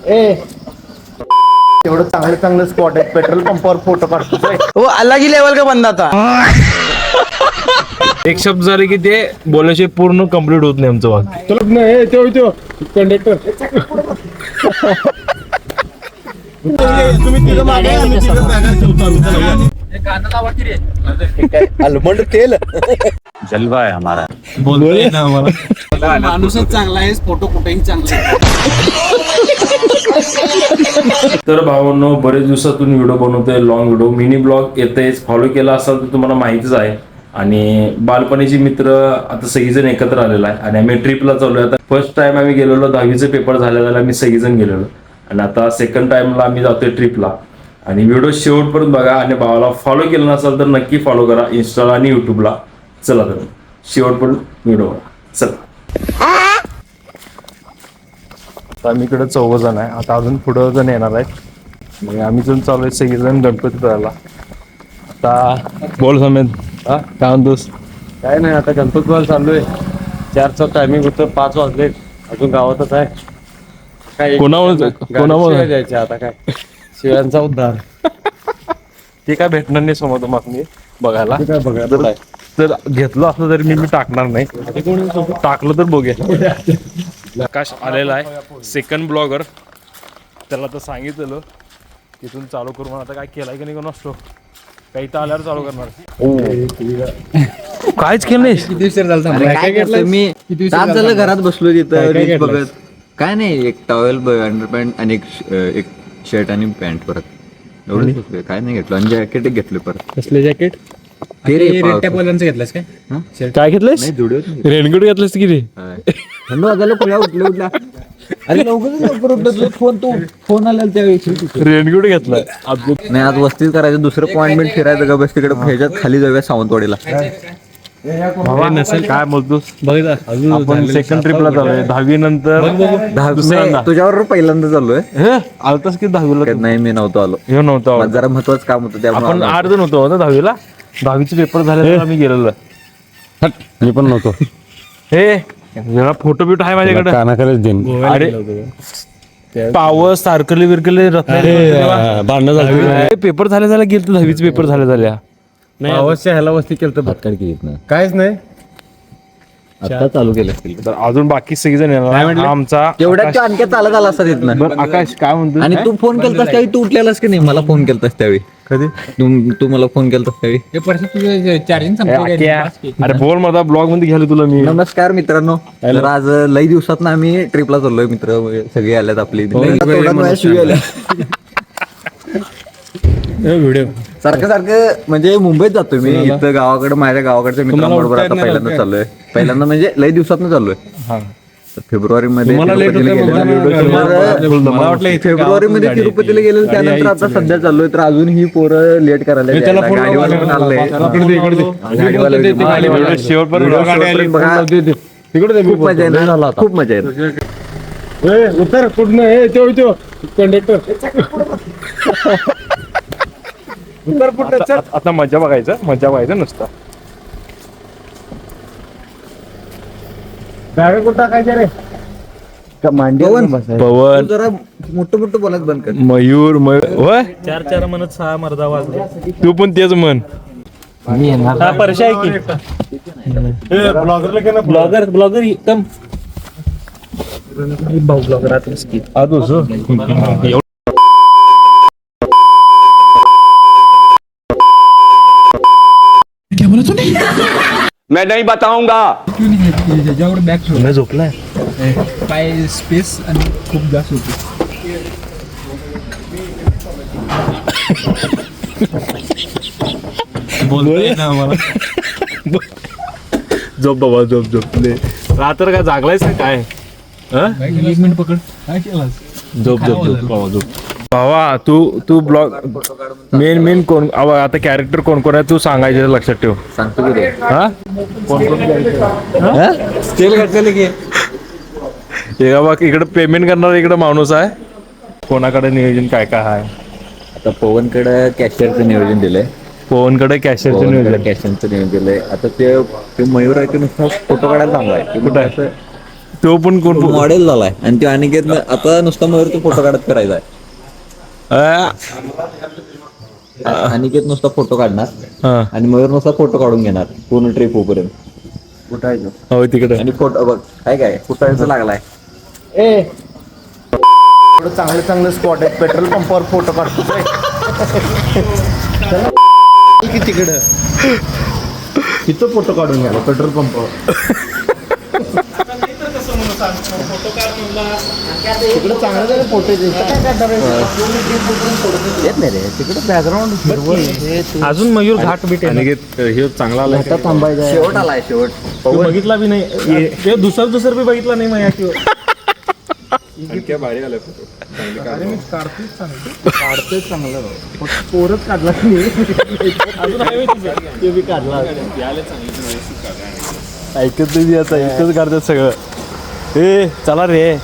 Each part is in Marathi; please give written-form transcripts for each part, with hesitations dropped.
एवढं चांगलं चांगलं स्पॉट आहे, पेट्रोल पंपावर फोटो काढतो. वो अलग ही लेवल का बंदा था. एक शब्द झाले की ते बोलायचे पूर्ण कम्प्लीट होत नाही आमचं वाक्य. चलो नाही तो कंडक्टर. तुम्ही तिथं मागे आम्ही तिथं बॅगा ठेवतो आम्ही. आलमंड तेल जलवा है हमारा. बोलतोय ना आम्हाला. माणूसच चांगला आहे, फोटो कुठेही चांगला आहे. तर भावांनो, बरेच दिवसातून व्हिडिओ बनवतोय, लॉंग व्हिडिओ, मिनी ब्लॉग येतेच. फॉलो केला असाल तर तुम्हाला माहितीच आहे. आणि बालपणीचे मित्र आता सगळीजण एकत्र आलेला आहे आणि आम्ही ट्रिपला चाललोय. आता फर्स्ट टाइम आम्ही गेलेलो, 10वीचे पेपर झालेला आम्ही सगळीजण गेलेलो आणि आता सेकंड टाइमला आम्ही जातोय ट्रिपला. आणि व्हिडिओ शेवटपर्यंत बघा आणि भावाला फॉलो केलं नसाल तर नक्की फॉलो करा इंस्टाला आणि युट्यूबला. चला तर शेवटपर्यंत व्हिडिओ बघा. चला, आता आम्ही इकडे 4 जण आहे. आता अजून पुढं जण येणार आहेत. मग आम्ही जण चालू आहे सगळेजण गणपतीपुळ्याला. आता बोल समेत, हा काय म्हणतोस? काय नाही, आता गणपतीपुळ्याला चाललोय. 4चं टायमिंग होतं, 5 वाजले, अजून गावातच आहे. काय कोणामुळे द्यायचे आता, काय शिव्यांचा उद्धार. ते काय भेटणार नाही समोर मग मी बघायला. काय बघा तर घेतलं असलं तरी मी टाकणार नाही. टाकलं तर बघूया. आकाश आलेला आहे, सेकंड ब्लॉगर. त्याला तर सांगितलं तिथून चालू करू म्हणून. आता काय केलाय की नाही नसतो, काही तर आल्यावर चालू करणार. काहीच केलं नाही. किती उशीर झाला? काय करतोय मी? तास झालं घरात बसलो तिथं रील्स बघत. काय नाही, एक टॉवेल, अंडरपॅन्ट आणि एक शर्ट आणि पॅन्ट. परत एवढंच घेतलं, काय नाही घेतलं. आणि जॅकेट घेतलं परत. कसले जॅकेट? ते रे रेट्यापोल्यांचं घेतलंस काय? काय घेतलंयस? नाही, जुडिओत रेनकोट घेतलंस की रे? थंड वाजायला पुढ्या उठल्या. अरे लवकर उठलो. फोन आला त्यावेळी. रेनकोट घेतलाय. नाही, आज वस्तीच करायचं. दुसरं पॉइंटमेंट फिरायचं का बस तिकडे ह्याच्यात खाली जाऊया सावंतवाडीला. नसेल काय बोलतोस? बघितलं आपण सेकंड ट्रिपला चालूय 10वी नंतर. तुझ्यावर पहिल्यांदा चाललोय. आलतास की 10वीला? नाही, मी नव्हतो आलो. हे नव्हतं. मला जरा महत्वाचं काम होतं त्यामुळे आपण 8 जण होतो ना 10वीला. 10वीचे पेपर झाले आम्ही गेलेलो. मी पण नव्हतो. हे जरा फोटो बिटो आहे माझ्याकडे. कानाकडेच देईन. अरे पावस सारखले बिरकले भांडणं झाली. पेपर झाल्या गेलं 10वीचे पेपर झाल्या. अवश्य ह्याला वस्ती केलं तर भातकाड केलीत ना. काहीच नाही. आता चालू केलं असतील. तर अजून बाकी सगळेजण येणार. आमचा तेवढ्यात तो आणखी चालत आला असता तिथनं. बरं आकाश काय म्हणतो? आणि तू फोन केलतास त्यावेळी तू उठलेलास की नाही? मला फोन केलतास त्यावेळी. कधी? तू मला फोन केलतास त्यावेळी. अरे बोल मला ब्लॉग मध्ये घ्यायला तुला मी. नमस्कार मित्रांनो, तर आज लई दिवसात ना आम्ही ट्रिपला चाललोय. मित्र सगळे आल्यात आपली. व्हिडिओ सारखं म्हणजे मुंबईत जातोय मी. इथं गावाकडे माझ्या गावाकडच्या मित्रांबरोबर आता पहिल्यांदा चाललोय. पहिल्यांदा म्हणजे लई दिवसात चाललोय. फेब्रुवारी मध्ये तिरुपतीला गेलेलं. त्यानंतर आता सध्या चाललोय. तर अजून ही पोरं लेट करायला. गाडीवाला पण आलंय. खूप मजा येईल. खूप मजा येईल. उत्तर कुठनं तो कंडक्टर. उत्तर कुठं? आता मजा बघायचं नुसतं. बॅगा कुठं टाकायच्या रे? पवन जरा मोठं बोलायचं बंद कर. मयूर होय. 4 म्हणत 6 मर्दा वाजले. तू पण तेच म्हण. परशा आहे की ब्लॉगर एकदम भाऊ ब्लॉगर मैं नहीं बताऊंगा. ज्यावर बॅग ठेवला झोपलाय. पाय स्पेस आणि खूप जास्त होते. बोलतोय ना मला. झोप बाबा झोप. रात्र काय जागलायस का काय? 1 मिनिट पकड. काय केलास? झोप बाबा झोप. भावा तू ब्लॉग मेन कोण आता कॅरेक्टर कोण आहे तू सांगायचं लक्षात ठेव. सांगतो की रे. हा तेल घातलेलं की बघ इकडे पेमेंट करणार इकडे माणूस आहे. कोणाकडे नियोजन काय आहे? आता पवनकडे कॅशियरचं नियोजन दिलंय. पवनकडे कॅशियरचं नियोजन कॅशियरचं नियोजन दिलंय. आता ते मयूर आहे ते नुसतं फोटो काढायला चांगला आहे. कुठं आहे? तो पण कोण मॉडेल झालाय आणि तो अनिकेत आता नुसता मयूरचा फोटो काढत करायचा आहे. अनिकेत नुसता फोटो काढणार आणि मयूर नुसता फोटो काढून घेणार पूर्ण ट्रिप होईपर्यंत. कुठायचं हो तिकडे आणि फोटो बघ काय फुटायचं लागलाय. एवढं चांगले चांगले स्पॉट आहेत. पेट्रोल पंपावर फोटो काढतो की तिकडं तिथं फोटो काढून घ्या पेट्रोल पंपावर. तिकडे चांगले चांगले फोटो येत नाही रे तिकडे बॅकग्राऊंड. अजून मयूर घाट भेटे हे चांगला आला थांबायचं शेवट आलाय शेवट. बघितला बी नाही दुसरं बी बघितला नाही माझ्या किंवा काढतोय चांगलं पोरच काढला ते बी काढला. ऐकत नाही आता ऐकत काढतात सगळं. ए चला रे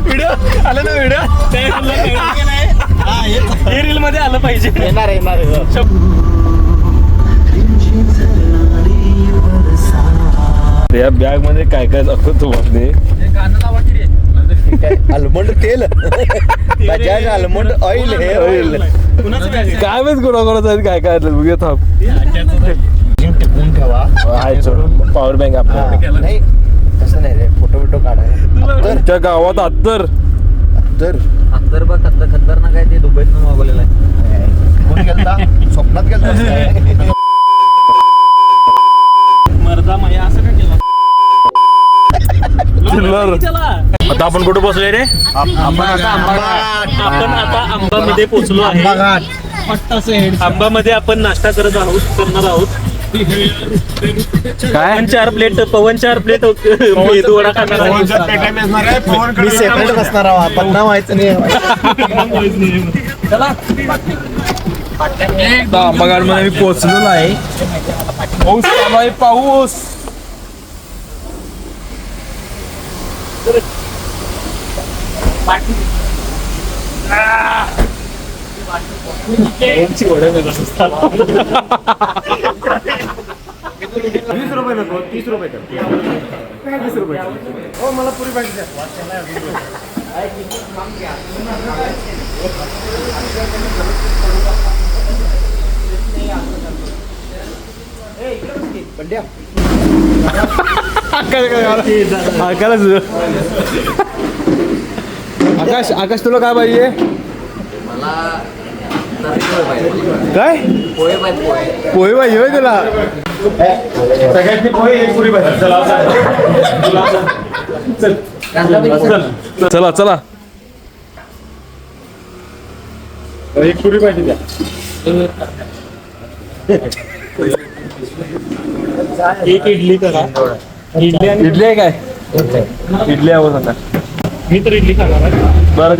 व्हिडिओ आलं ना व्हिडिओ रील मध्ये आलं पाहिजे. येणार या बॅग मध्ये काय काय दाखवतो तुम्हाला. आलमंड तेल बजाज आलमंड ऑइल हे ऑइल काय माहित कोणाकोणाचं आहेत काय काय बघूया थांब. टिपून ठेवा. पॉवर बँक आपल्या नाही तसं नाही रे फोटो काढायला. त्या गावात अत्तर तर बघ खतरनाक आहे ते दुबईतून मागवलेलं आहे. कोण गेलता स्वप्नात गेलता. मर्दा माया असं काय केलं. आता आपण कुठे पोहोचलोय रे. आपण आता आंबामध्ये पोहोचलो आहे. आंबामध्ये आपण नाश्ता करणार आहोत. काय 4 प्लेट पवन 4 प्लेट मेदू वडा खाणार आहे. मी सेपरेट बसणार आहोत. पन्ना व्हायचं नाही. आंबाघाट मध्ये मी पोहोचलेलो आहे. पाऊस चालू आहे पाऊस. ₹20 नको ₹30 कर. ₹30 हो मला पुरी पाहिजे. आकाश तुला काय पाहिजे. काय पोहे पाहिजे होय तुला. सगळ्यांनी पोहे एक पुरी पाहिजे. चला चला एक पुरी पाहिजे द्या. एक इडली करा. इडली आहे काय. इडली आहे सांगा. मी तर इडली खाणार आहे. बरं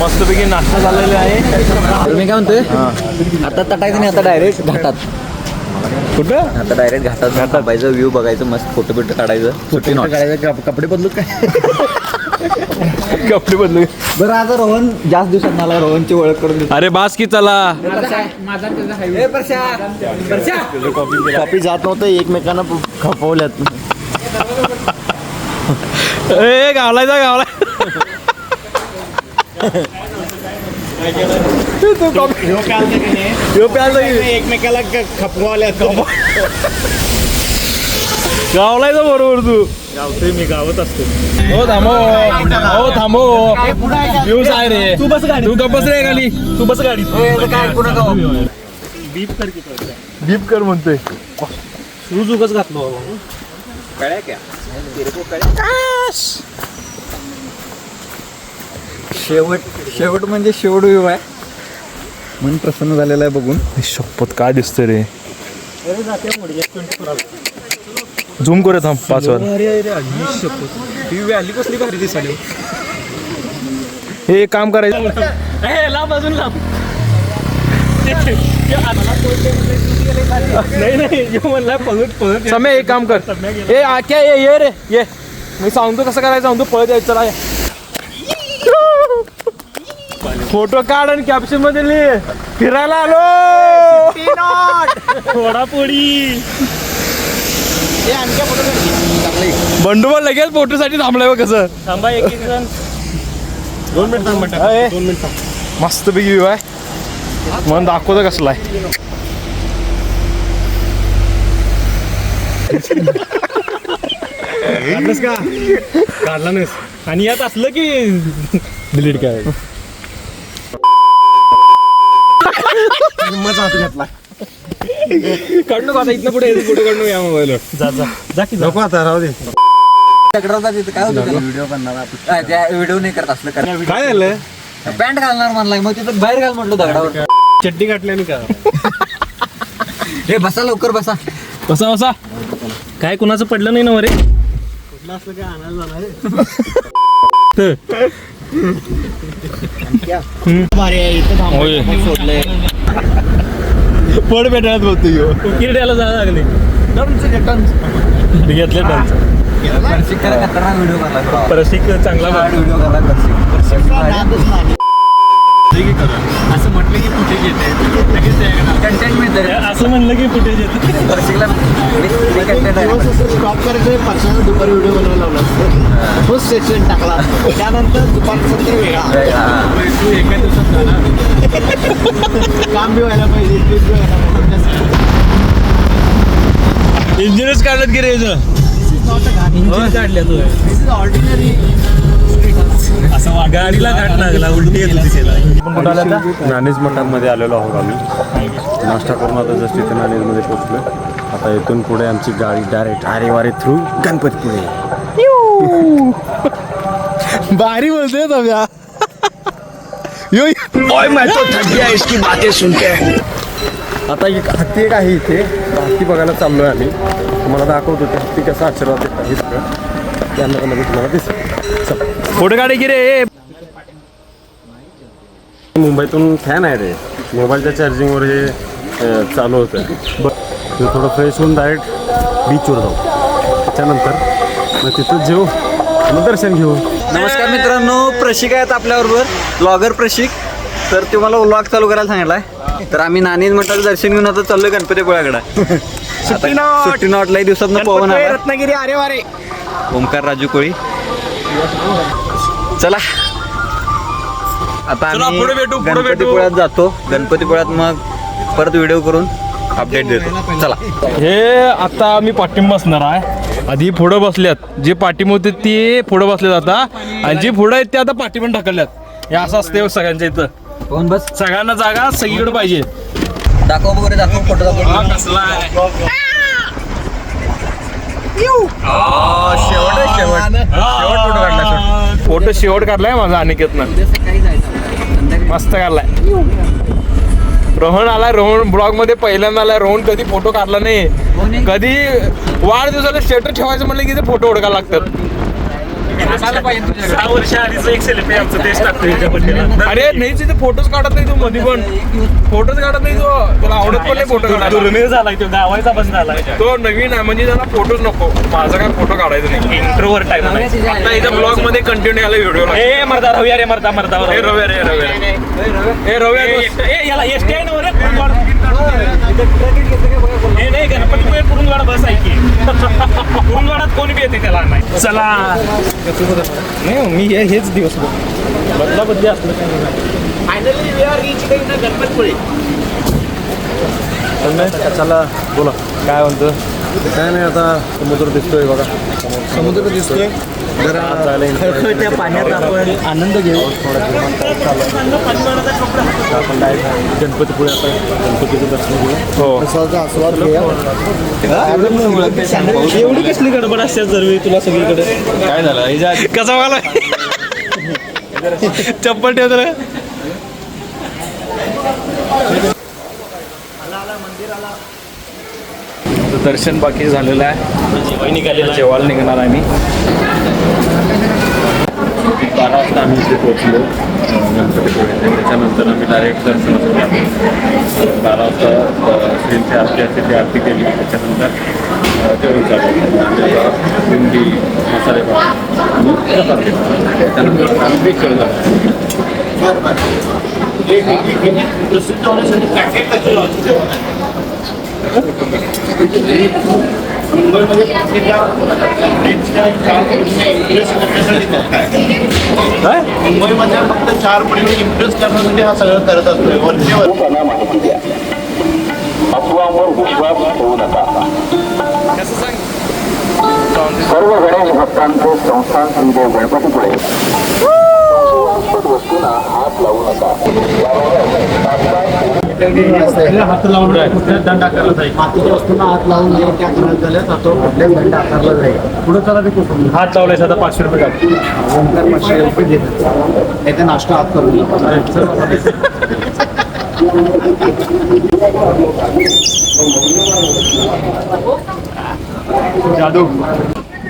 मस्तपैकी नाश्ता झालेला आहे. मी काय म्हणतोय आता तटायचं नाही. आता डायरेक्ट घाटात. कुठं आता डायरेक्ट घाटात थांबायचं. व्ह्यू बघायचं मस्त फोटो बिटो काढायचं. सुट्टी नॉट कपडे बदलू काय. कपडे बदलू. बरं आता रोहन जास्त दिवसात मला रोहनची ओळख करून देतो. अरे बास की चला. कॉपी जात नव्हतं एकमेकांना खपवल्यात. ए गावलाय एकमेकाला खपवाल्यात. गावलाय तर बरोबर तू. गावतोय मी गावत असतो. हो थांबो व्ह्यूज आहे रे. तू बस गाडी. तू गप्पस रे खाली. तू बस गाडी. बीप कर म्हणतोय. शूज उगाच घातलो. शेवट म्हणजे शेवट व्ह्यू आहे. मन प्रसन्न झालेलं आहे बघून. शपथ काय दिसतंय रे. झूम करे थांब 5 वर. व्हॅली कसली भारी दिसाली. हे काम करायचं. समय एक काम कर. ए आख्या ये रे ये. मी सांगतो कसं करायचं. सांगतो पळत यायचं. चला फोटो काढ आणि कॅप्शन मध्ये लिह फिरायला आलो फोडापोडी. बंडूबा लगेच फोटो साठी थांबलाय बघ कसं. थांबा एक जण 2 मिनिट थांब. 2 मिनिट मस्त पैकी व्ह्यू आहे. मन दाखवतं कसला आहे. काढलंस का? काढला नाहीस. आणि यात असलं की डिलीट करायचं. काढू का आता इथनं पुढे फोटो काढून या मोबाईलवर. जा की नको आता राहू दे. काय होतं व्हिडिओ बनणार व्हिडिओ नाही करत असलं करा. काय झालं? पॅन्ट घालणार म्हणलाय मग तिथं बाहेर घाल म्हटलं दगडावर. चड्डी काटल्याने का? हे बसा लवकर बसा. बसा बसा. काय कुणाचं पडलं नाही ना मरे. पड भेटायला बोलतो क्रीड्याला जायला लागले. घेतले खतरनाक व्हिडिओ बनला. प्रशिक चांगला व्हिडिओ बनला. असं म्हटलं की फुटेज येते कंटेंट मिळतं. असं म्हणलं की फुटेज येते. स्टॉप करायचं पाचशे दुपारी व्हिडिओ बनवायला लावला. फर्स्ट सेक्शन टाकला त्यानंतर दुपारचा तर वेगळा. तू एका दिवसात काम बी व्हायला पाहिजे ट्रिप बी व्हायला पाहिजे. इंजिनच काढत की रे इंजिन काढल्या तू ऑर्डिनरी असं गाडीला गाठ लागला उलटी येत होती त्याला. नाणेज मठामध्ये आलेलो आहोत आम्ही. नाश्ता करून आता जस्ट इथे नाणेजमध्ये पोहोचलो. आता इथून पुढे आमची गाडी डायरेक्ट आरेवारे थ्रू गणपतीपुळे. भारी बोलतोय तव्या. आता एक हत्ती एक आहे इथे. हत्ती बघायला चाललो आहे आम्ही. तुम्हाला दाखवतो ते हत्ती कसा आशीर्वाद देत आहे सगळं कॅमेरामध्ये तुम्हाला दिसेल. फोटो काढे की रे. मुंबईतून फॅन आहे रे. मोबाईलच्या चार्जिंगवर हे चालू होतं. ते थोडं फ्रेश होऊन डायरेक्ट बीचवर जाऊ. त्याच्यानंतर मग तिथं जेऊ आणि दर्शन घेऊ. नमस्कार मित्रांनो, प्रशिक आहेत आपल्याबरोबर. ब्लॉगर प्रशिक. तर तुम्हाला व्लॉग चालू करायला सांगितलाय. तर आम्ही नाणेज मठाचं दर्शन घेऊन आता चाललोय गणपतीपुळ्याकडे. सुट्टी नॉट लई दिवसात पवन आला. रत्नागिरी अरे वारे. ओमकार राजू कोळी. चला आता आम्ही पुढे भेटू. गणपतीपुळ्यात जातो. गणपतीपुळ्यात मग परत व्हिडिओ करून अपडेट देतो. चला. हे आता आम्ही पाठिंबा बसणार आहे. आधी पुढं बसल्यात जे पाठिंबा होते ते पुढं बसल्यात आता. आणि जे पुढं आहेत ते आता पाठिंबा ढकलल्यात. हे असं असते सगळ्यांच्या इथं. कोण बस सगळ्यांना जागा सगळीकडे पाहिजे. दाखव वगैरे दाखव फोटो दाखव. कसला फोटो शेवट काढलाय माझा अनिकेतनं. मस्त काढलाय. रोहन आलाय. रोहन ब्लॉग मध्ये पहिल्यांदा आलाय. रोहन कधी फोटो काढला नाही. कधी वाढदिवसाला स्टेटस ठेवायचं म्हणलं की ते फोटो ओळखायला लागतात. 6 वर्ष आधीच एक सेल्फी आमचं तेच टाकतो. अरे नाही तिथे फोटोच काढत नाही. तू मध्ये पण फोटोच काढत नाही. तो त्याला आवडत पण नाही फोटो काढायला. झालाय तो गावाचा बंद झालाय. तो नवीन आहे म्हणजे त्याला फोटोच नको. माझा काय फोटो काढायचा नाही. इंट्रोवर टाईप आता इथं ब्लॉग मध्ये कंटिन्यू याला व्हिडिओ. हे मर्दा रव्या रे मर्दा मर्दा. हे रव्या रे रव्या. हे रव्या याला एसटी आहे ना रे. हे नाही गणपतीपुळे कुरुंदवाडा बस आहे की. कुरुंदवाडात कोणी बी येते त्याला नाही. चला नाही मी हेच दिवस बदला बदली असलं finally we are reach Ganpatipule. चला बोला काय म्हणतो. काय नाही आता समुद्र दिसतोय बघा. समुद्र दिसतोय. जरा खळखळत्या पाण्यात आपण आनंद घेऊ. आपण डायरेक्ट गणपतीपुळे आता गणपतीचं दर्शन घेऊ. हो आस्वाद घेऊया. एवढी कसली गडबड असते सर्व तुला सगळीकडे. काय झालं कसा बघायला चप्पल ठेवत रे. दर्शन बाकी झालेलं आहे. जेवायला निघणार आहे मी. 12 वाजता आम्ही इथे पोहोचलो गणपतीपुळे. त्याच्यानंतर आम्ही डायरेक्ट दर्शनासाठी 12 वाजता श्रींची आरती असते ती आरती केली. त्याच्यानंतर जेवण चालू भेंडी मसाले भात आणि प्रसाद घेतला. त्याच्यानंतर आम्ही बीचवर जातो. प्रसिद्ध होण्यासाठी पॅकेट कशी लावायची? मुंबईमध्ये मुंबईमध्ये फक्त 4 पडीने इम्प्रेस करण्यासाठी हा सगळं करत असतो. वरचेवर माहिती द्या, अफवावर विश्वास ठेवू नका. सर्व गणेश भक्तांचे संस्थान श्री देव गणपतीपुळे वस्तूंना हात लावू नका. हात लावून दंड आकारला जाईल. मातीच्या वस्तूंना हात लावून जे त्या करण्यात झाल्या तो कुठल्याच दंड आकारला जाईल. पुढे चला ते कुठून हात लावलाय आता 500 रुपये काढतो. नंतर 500 रुपये देतात. येथे नाश्ता हात करून जादू.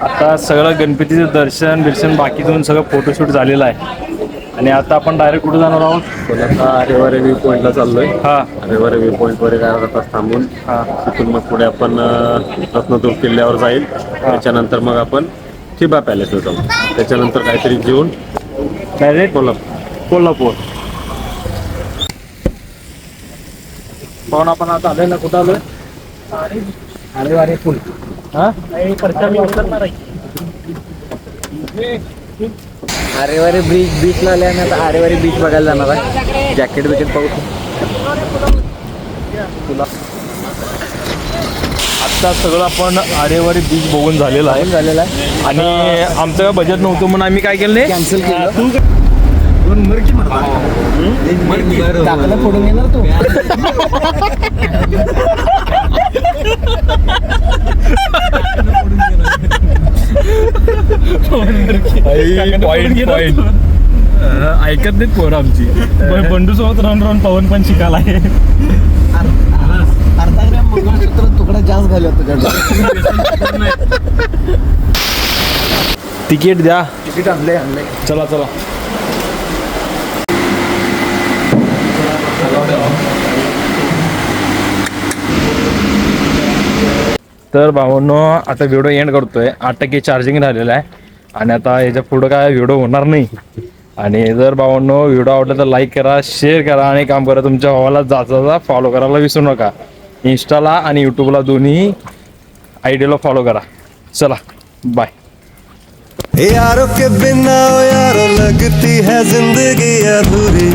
आता सगळं गणपतीचं दर्शन बाकीतून सगळं फोटोशूट झालेलं आहे आणि आता आपण डायरेक्ट कुठे जाणार आहोत? पण आता आरेवारे व्ह्यू पॉईंटला चाललोय. हा, आरेवारे व्ह्यू पॉईंटवर काय होतात थांबून तिथून मग पुढे आपण रत्नदुर्ग किल्ल्यावर जाईल. त्याच्यानंतर मग आपण चिबा पॅलेसला जाऊ. त्याच्यानंतर काहीतरी जेवून डायरेक्ट कोल्हापूर. पाहून आपण आता आलोय ना, कुठं आलोय? अरे पूल. आरेवारी बीचला आल्याने आता आरेवारी बीच बघायला जाणार आहे. जॅकेट बिकेट पाहू. आता सगळं आपण आरेवारी बीच बघून झालेलं आहे आणि आमचं काय बजेट नव्हतं म्हणून आम्ही काय केलं नाही, कॅन्सल केलं. टाकलं फोडून येणार तू. पॉइंट ऐकत नाहीत पोरं आमची. बंडू सोबत राहून पवन पण शिकायला आहे. अर्धा ग्रॅम मंगळसूत्र तुकडा जास्त घालूया तुझ्या. तिकीट द्या. तिकीट आणलंय. चला. तर भावांनो आता व्हिडिओ एंड करतोय. 8% चार्जिंग राहिलेलं आहे आणि आता याच्या पुढं काय व्हिडिओ होणार नाही. आणि जर भावांनो व्हिडिओ आवडला तर लाईक करा, शेअर करा आणि काम करा. तुमच्या भावाला जाता फॉलो करायला विसरू नका. इंस्टाला आणि यूट्यूबला दोन्ही आयडीला फॉलो करा. चला बाय. यारों के बिना यारो लगती है जिंदगी अधूरी.